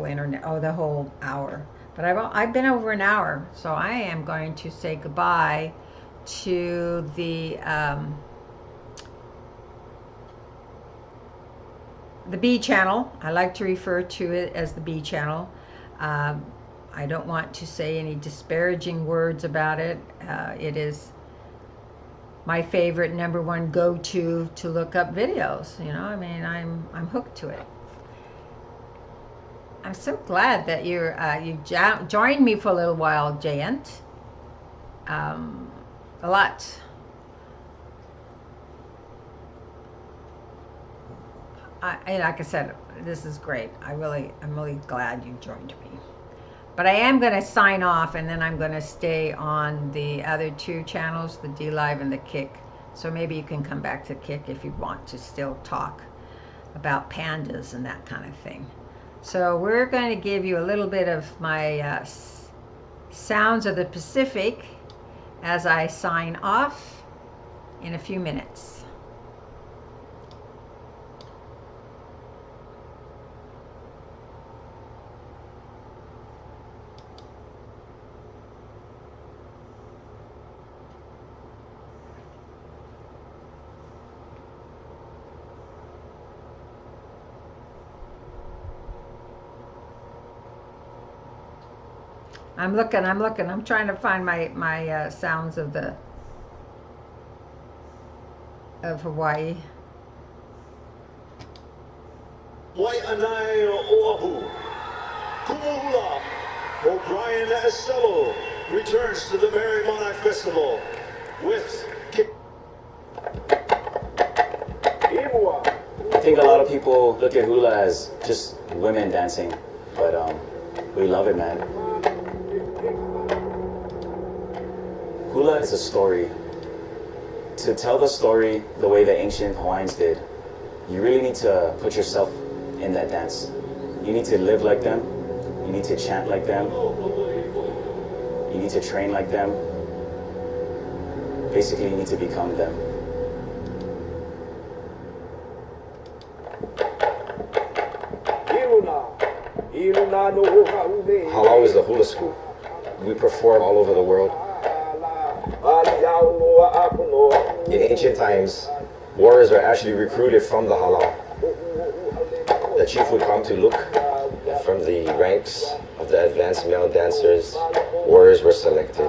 internet, or the whole hour. But I've been over an hour, so I am going to say goodbye to the B channel. I like to refer to it as the B channel. I don't want to say any disparaging words about it. It is my favorite #1 go-to to look up videos. You know, I mean, I'm hooked to it. I'm so glad that you joined me for a little while, Jayant. A lot. Like I said, this is great. I'm really glad you joined me. But I am going to sign off, and then I'm going to stay on the other 2 channels, the D-Live and the Kick. So maybe you can come back to Kick if you want to still talk about pandas and that kind of thing. So we're going to give you a little bit of my sounds of the Pacific as I sign off in a few minutes. I'm looking. I'm trying to find my sounds of Hawaii. Wai'anae Oahu, Kumuhula, O'Brien Estelo returns to the Merry Monarch Festival with I think a lot of people look at hula as just women dancing, but we love it, man. Hula is a story. To tell the story the way the ancient Hawaiians did, you really need to put yourself in that dance. You need to live like them. You need to chant like them. You need to train like them. Basically, you need to become them. Halau is the hula school. We perform all over the world. In ancient times, warriors are actually recruited from the halau. The chief would come to look, and from the ranks of the advanced male dancers, warriors were selected.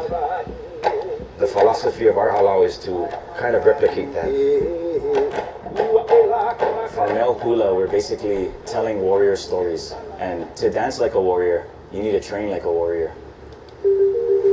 The philosophy of our halau is to kind of replicate that. For male hula, we're basically telling warrior stories. And to dance like a warrior, you need to train like a warrior.